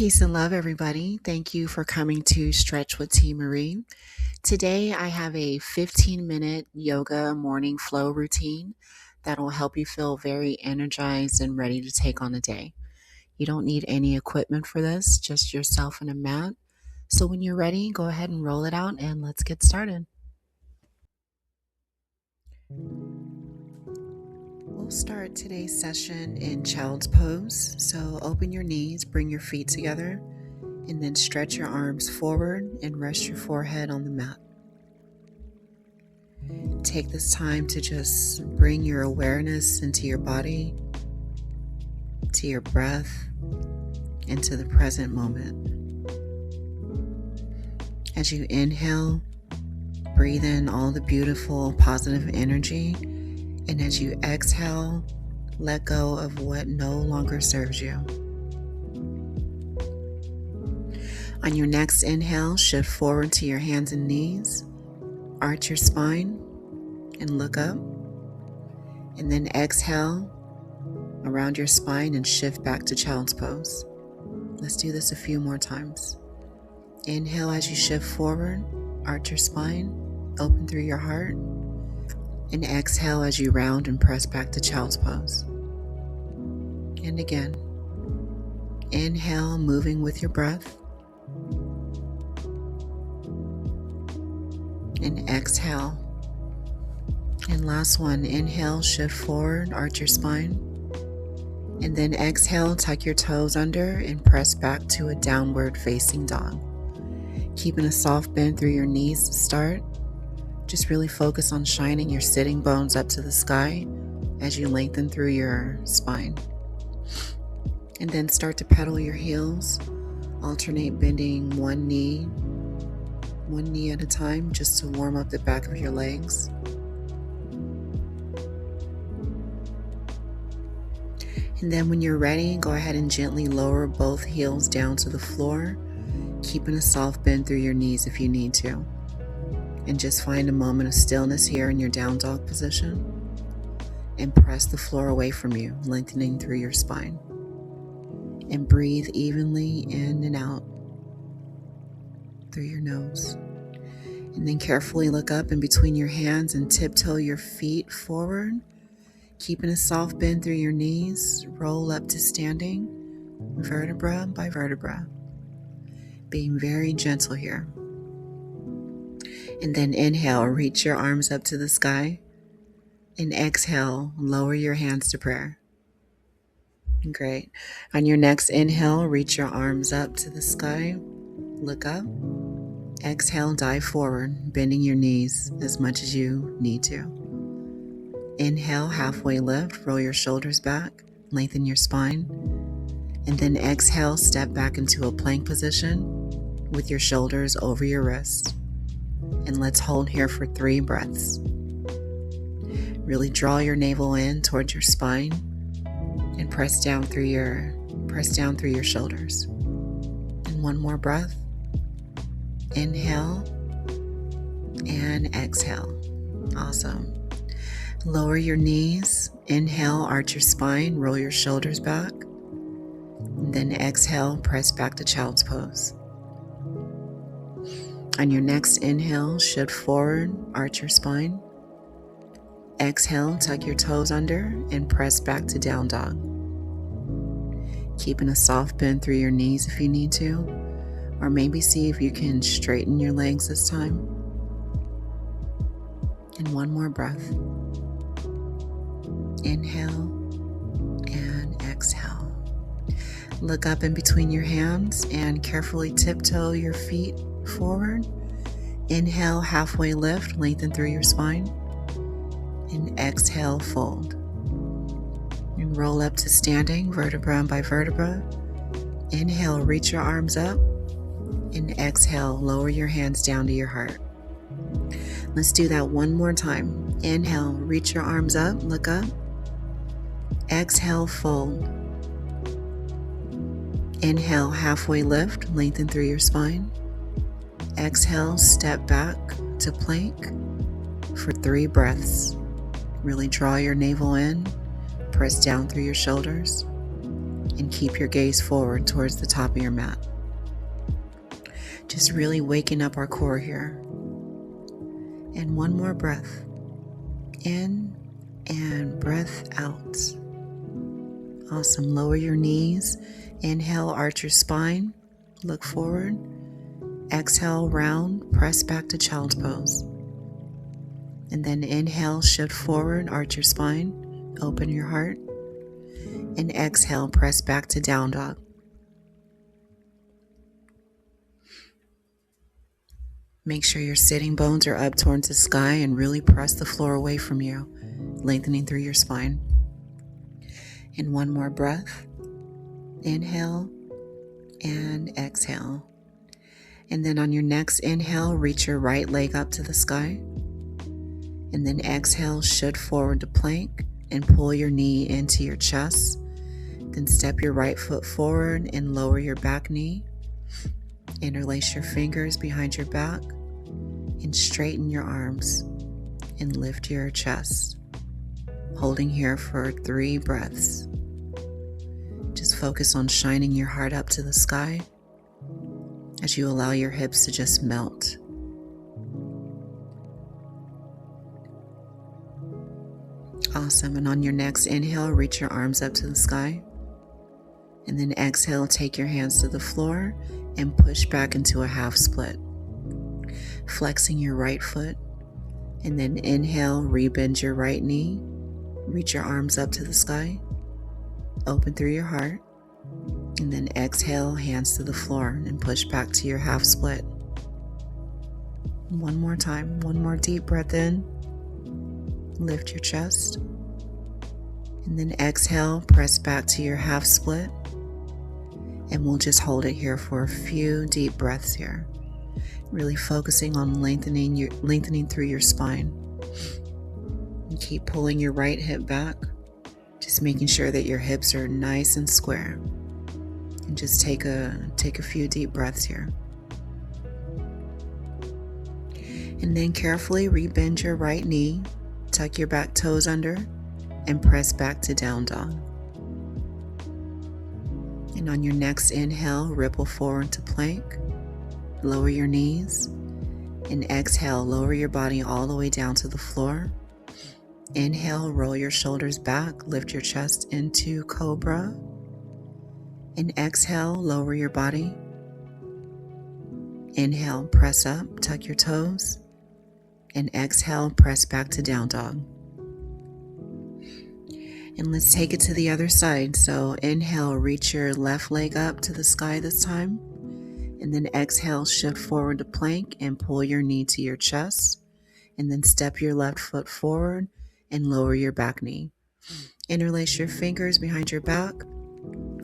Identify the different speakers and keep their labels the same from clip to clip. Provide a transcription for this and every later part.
Speaker 1: Peace and love, everybody. Thank you for coming to Stretch with T. Marie. Today, I have a 15-minute yoga morning flow routine that will help you feel very energized and ready to take on the day. You don't need any equipment for this, just yourself and a mat. So when you're ready, go ahead and roll it out and let's get started. We'll start today's session in child's pose. So open your knees, bring your feet together, and then stretch your arms forward and rest your forehead on the mat. Take this time to just bring your awareness into your body, to your breath, and to the present moment. As you inhale, breathe in all the beautiful, positive energy, and as you exhale, let go of what no longer serves you. On your next inhale, shift forward to your hands and knees, arch your spine, and look up. And then exhale around your spine and shift back to child's pose. Let's do this a few more times. Inhale as you shift forward, arch your spine, open through your heart, and exhale as you round and press back to child's pose. And again, inhale, moving with your breath, and exhale. And last one, inhale, shift forward, arch your spine, and then exhale, tuck your toes under and press back to a downward facing dog. Keeping a soft bend through your knees to start. Just really focus on shining your sitting bones up to the sky as you lengthen through your spine. And then start to pedal your heels. Alternate bending one knee at a time just to warm up the back of your legs. And then when you're ready, go ahead and gently lower both heels down to the floor, keeping a soft bend through your knees if you need to. And just find a moment of stillness here in your down dog position and press the floor away from you, lengthening through your spine. And breathe evenly in and out through your nose. And then carefully look up in between your hands and tiptoe your feet forward, keeping a soft bend through your knees. Roll up to standing, vertebra by vertebra, being very gentle here. And then inhale, reach your arms up to the sky. And exhale, lower your hands to prayer. Great. On your next inhale, reach your arms up to the sky. Look up. Exhale, dive forward, bending your knees as much as you need to. Inhale, halfway lift, roll your shoulders back, lengthen your spine. And then exhale, step back into a plank position with your shoulders over your wrists. And let's hold here for 3 breaths. Really draw your navel in towards your spine and press down through your shoulders. And one more breath. Inhale and exhale. Awesome. Lower your knees. Inhale, arch your spine, roll your shoulders back. And then exhale, press back to child's pose. On your next inhale, shift forward, arch your spine. Exhale, tuck your toes under and press back to down dog. Keeping a soft bend through your knees if you need to, or maybe see if you can straighten your legs this time. And one more breath. Inhale and exhale. Look up in between your hands and carefully tiptoe your feet forward. Inhale, halfway lift, lengthen through your spine. And exhale, fold. And roll up to standing, vertebra by vertebra. Inhale, reach your arms up. And exhale, lower your hands down to your heart. Let's do that one more time. Inhale, reach your arms up, look up. Exhale, fold. Inhale, halfway lift, lengthen through your spine. Exhale, step back to plank for 3 breaths. Really draw your navel in, press down through your shoulders, and keep your gaze forward towards the top of your mat. Just really waking up our core here. And one more breath. In and breath out. Awesome. Lower your knees. Inhale, arch your spine. Look forward. Exhale, round. Press back to child's pose. And then inhale, shift forward, arch your spine. Open your heart. And exhale, press back to down dog. Make sure your sitting bones are up towards the sky and really press the floor away from you, lengthening through your spine. And one more breath. Inhale and exhale. And then on your next inhale, reach your right leg up to the sky. And then exhale, shift forward to plank and pull your knee into your chest. Then step your right foot forward and lower your back knee. Interlace your fingers behind your back and straighten your arms and lift your chest. Holding here for 3 breaths. Just focus on shining your heart up to the sky as you allow your hips to just melt. Awesome. And on your next inhale, reach your arms up to the sky. And then exhale, take your hands to the floor and push back into a half split. Flexing your right foot. And then inhale, rebend your right knee. Reach your arms up to the sky. Open through your heart. And then exhale, hands to the floor and push back to your half split. One more time. One more deep breath in. Lift your chest. And then exhale, press back to your half split. And we'll just hold it here for a few deep breaths here. Really focusing on lengthening through your spine. And keep pulling your right hip back. Just making sure that your hips are nice and square. And just take a few deep breaths here. And then carefully rebend your right knee. Tuck your back toes under and press back to down dog. And on your next inhale, ripple forward to plank. Lower your knees. And exhale, lower your body all the way down to the floor. Inhale, roll your shoulders back, lift your chest into cobra. And exhale, lower your body. Inhale, press up, tuck your toes. And exhale, press back to down dog. And let's take it to the other side. So inhale, reach your left leg up to the sky this time. And then exhale, shift forward to plank and pull your knee to your chest. And then step your left foot forward and lower your back knee. Interlace your fingers behind your back.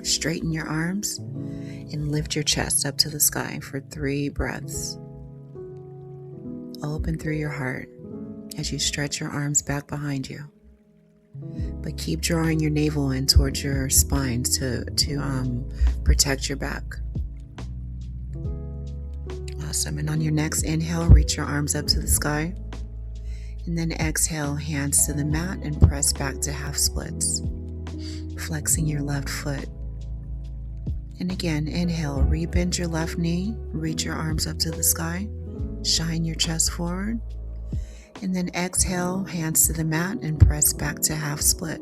Speaker 1: Straighten your arms and lift your chest up to the sky for 3 breaths. Open through your heart as you stretch your arms back behind you. But keep drawing your navel in towards your spine to protect your back. Awesome. And on your next inhale, reach your arms up to the sky. And then exhale, hands to the mat and press back to half splits. Flexing your left foot. And again, inhale, rebend your left knee, reach your arms up to the sky, shine your chest forward. And then exhale, hands to the mat and press back to half split.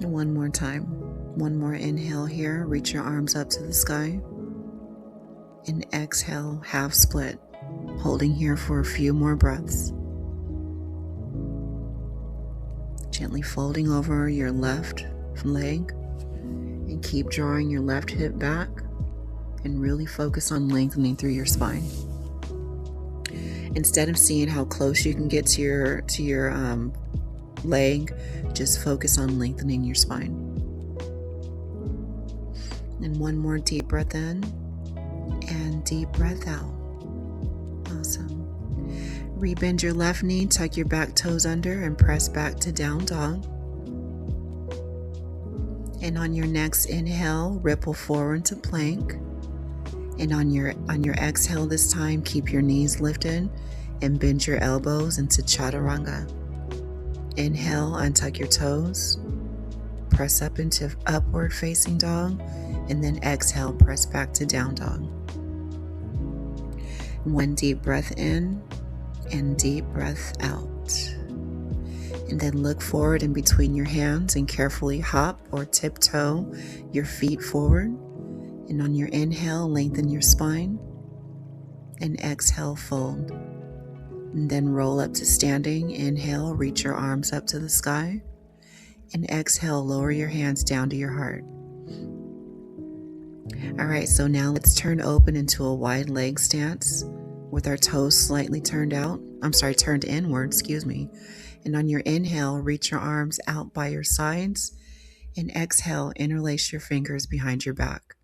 Speaker 1: And one more time. One more inhale here, reach your arms up to the sky. And exhale, half split, holding here for a few more breaths. Gently folding over your left leg and keep drawing your left hip back and really focus on lengthening through your spine. Instead of seeing how close you can get to your leg, just focus on lengthening your spine. And one more deep breath in and deep breath out. Awesome. Rebend your left knee, tuck your back toes under and press back to down dog. And on your next inhale, ripple forward to plank. And on your exhale this time, keep your knees lifted and bend your elbows into chaturanga. Inhale, untuck your toes. press up into upward facing dog, and then exhale, press back to down dog. One deep breath in and deep breath out. And then look forward in between your hands and carefully hop or tiptoe your feet forward. And on your inhale, lengthen your spine. And exhale, fold. And then roll up to standing. Inhale, reach your arms up to the sky. And exhale, lower your hands down to your heart. All right, so now let's turn open into a wide leg stance with our toes slightly turned inward, And on your inhale, reach your arms out by your sides. And exhale, interlace your fingers behind your back.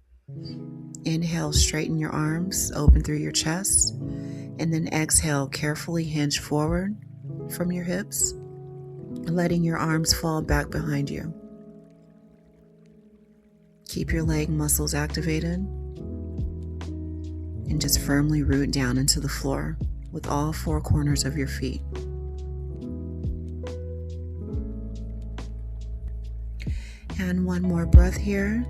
Speaker 1: Inhale, straighten your arms, open through your chest. And then exhale, carefully hinge forward from your hips, letting your arms fall back behind you. Keep your leg muscles activated. And just firmly root down into the floor with all four corners of your feet. And one more breath here.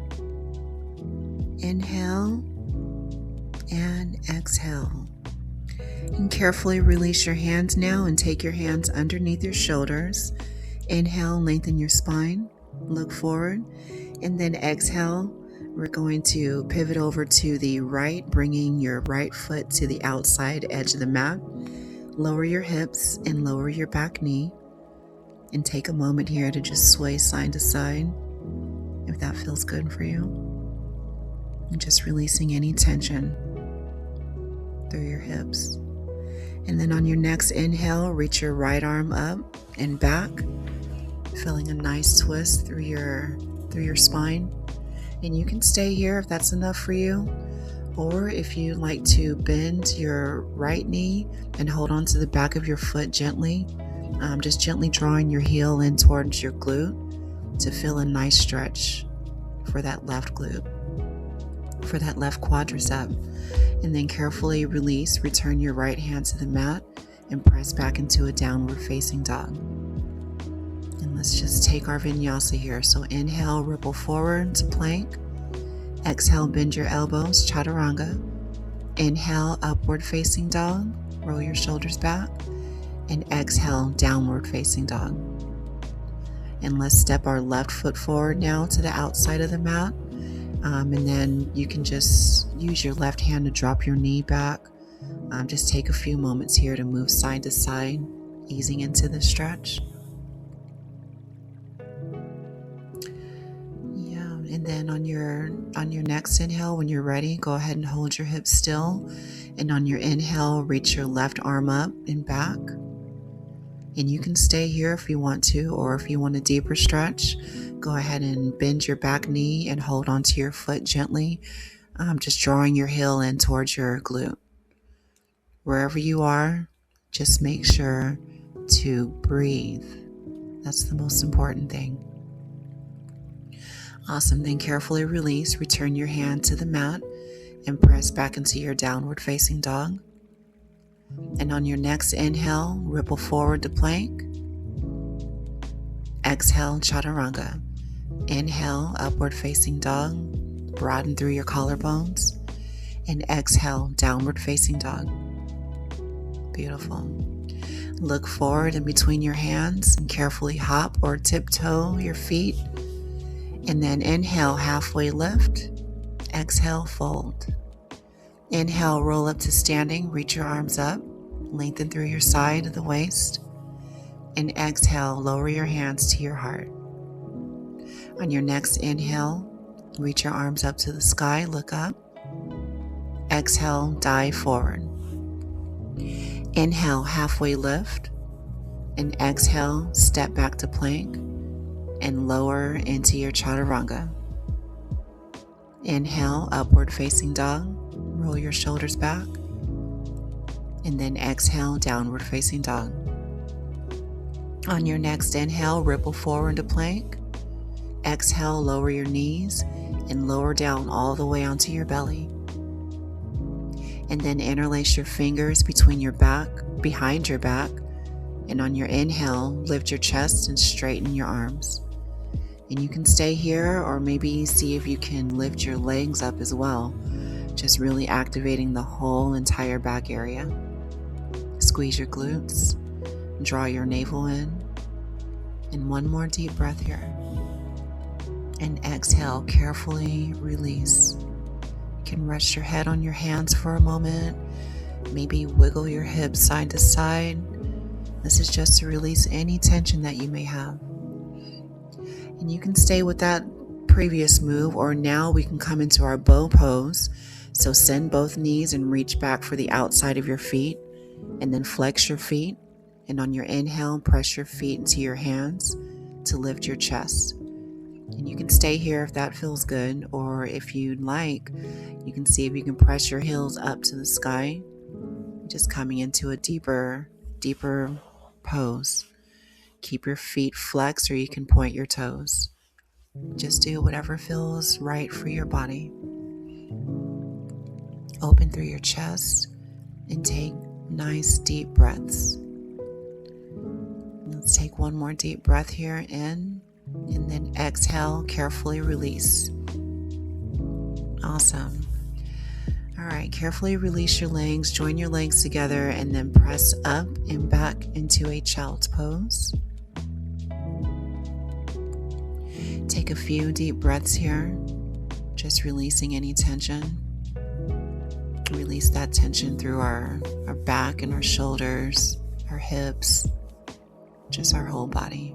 Speaker 1: Inhale and exhale. And carefully release your hands now and take your hands underneath your shoulders. Inhale, lengthen your spine, look forward, and then exhale. We're going to pivot over to the right, bringing your right foot to the outside edge of the mat. Lower your hips and lower your back knee. And take a moment here to just sway side to side, if that feels good for you. And just releasing any tension through your hips. And then on your next inhale, reach your right arm up and back, feeling a nice twist through your spine. And you can stay here if that's enough for you. Or if you like to bend your right knee and hold on to the back of your foot gently, just gently drawing your heel in towards your glute to feel a nice stretch for that left glute, for that left quadricep. And then carefully release, return your right hand to the mat and press back into a downward facing dog. And let's just take our vinyasa here. So inhale, ripple forward to plank. Exhale, bend your elbows, chaturanga. Inhale, upward facing dog. Roll your shoulders back. And exhale, downward facing dog. And let's step our left foot forward now to the outside of the mat. And then you can just use your left hand to drop your knee back. Just take a few moments here to move side to side, easing into the stretch. And then on your next inhale, when you're ready, go ahead and hold your hips still. And on your inhale, reach your left arm up and back. And you can stay here if you want to, or if you want a deeper stretch, go ahead and bend your back knee and hold onto your foot gently, just drawing your heel in towards your glute. Wherever you are, just make sure to breathe. That's the most important thing. Awesome. Then carefully release, return your hand to the mat and press back into your downward facing dog. And on your next inhale, ripple forward to plank. Exhale, chaturanga. Inhale, upward facing dog. Broaden through your collarbones. And exhale, downward facing dog. Beautiful. Look forward in between your hands and carefully hop or tiptoe your feet. And then inhale, halfway lift. Exhale, fold. Inhale, roll up to standing, reach your arms up, lengthen through your side of the waist. And exhale, lower your hands to your heart. On your next inhale, reach your arms up to the sky, look up. Exhale, dive forward. Inhale, halfway lift. And exhale, step back to plank. And lower into your chaturanga. Inhale, upward facing dog. Roll your shoulders back. And then exhale, downward facing dog. On your next inhale, ripple forward to plank. Exhale, lower your knees and lower down all the way onto your belly. And then interlace your fingers behind your back. And on your inhale, lift your chest and straighten your arms. And you can stay here, or maybe see if you can lift your legs up as well. Just really activating the whole entire back area. Squeeze your glutes, draw your navel in, and one more deep breath here. And exhale, carefully release. You can rest your head on your hands for a moment, maybe wiggle your hips side to side. This is just to release any tension that you may have. And you can stay with that previous move, or now we can come into our bow pose. So send both knees and reach back for the outside of your feet, and then flex your feet. And on your inhale, press your feet into your hands to lift your chest. And you can stay here if that feels good, or if you'd like, you can see if you can press your heels up to the sky, just coming into a deeper pose. Keep your feet flexed, or you can point your toes. Just do whatever feels right for your body. Open through your chest and take nice deep breaths. Let's take one more deep breath here in, and then exhale, carefully release. Awesome. All right, carefully release your legs, join your legs together, and then press up and back into a child's pose. Take a few deep breaths here, just releasing any tension. Release that tension through our back and our shoulders, our hips, just our whole body.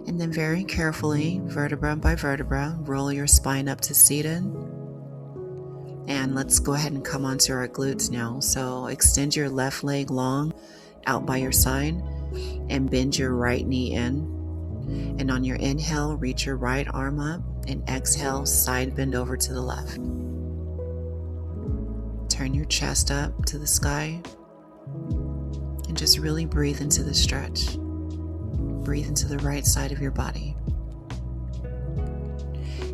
Speaker 1: And then very carefully, vertebra by vertebra, roll your spine up to seated. And let's go ahead and come onto our glutes now. So extend your left leg long out by your side and bend your right knee in. And on your inhale, reach your right arm up, and exhale, side bend over to the left. Turn your chest up to the sky and just really breathe into the stretch. Breathe into the right side of your body.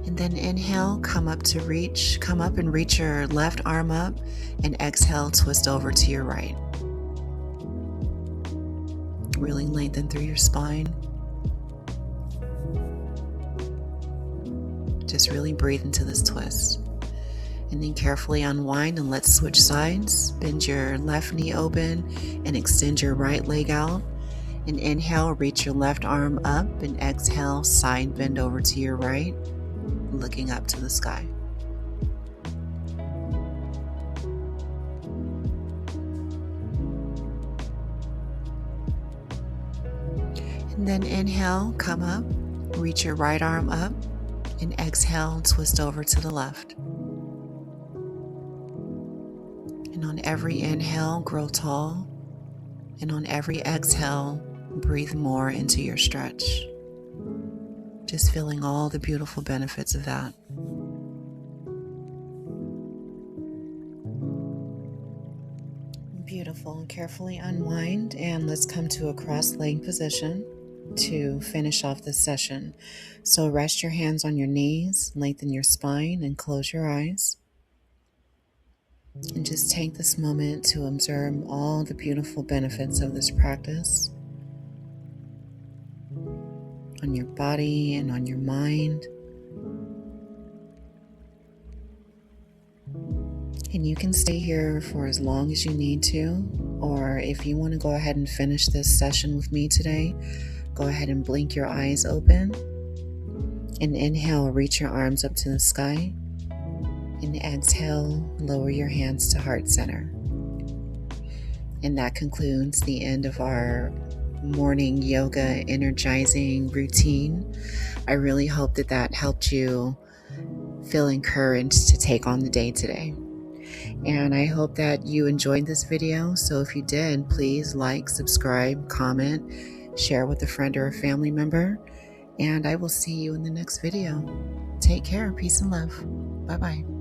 Speaker 1: And then inhale, come up and reach your left arm up, and exhale, twist over to your right. Really lengthen through your spine. Just really breathe into this twist. And then carefully unwind, and let's switch sides. Bend your left knee open and extend your right leg out. And inhale, reach your left arm up, and exhale, side bend over to your right, looking up to the sky. And then inhale, come up, reach your right arm up, and exhale, twist over to the left. And on every inhale, grow tall. And on every exhale, breathe more into your stretch. Just feeling all the beautiful benefits of that. Beautiful. Carefully unwind, and let's come to a cross-legged position to finish off this session. So rest your hands on your knees, lengthen your spine, and close your eyes. And just take this moment to observe all the beautiful benefits of this practice on your body and on your mind. And you can stay here for as long as you need to, or if you want to go ahead and finish this session with me today, go ahead and blink your eyes open and inhale, reach your arms up to the sky. And exhale, lower your hands to heart center. And that concludes the end of our morning yoga energizing routine. I really hope that helped you feel encouraged to take on the day today. And I hope that you enjoyed this video. So if you did, please like, subscribe, comment, share with a friend or a family member. And I will see you in the next video. Take care. Peace and love. Bye-bye.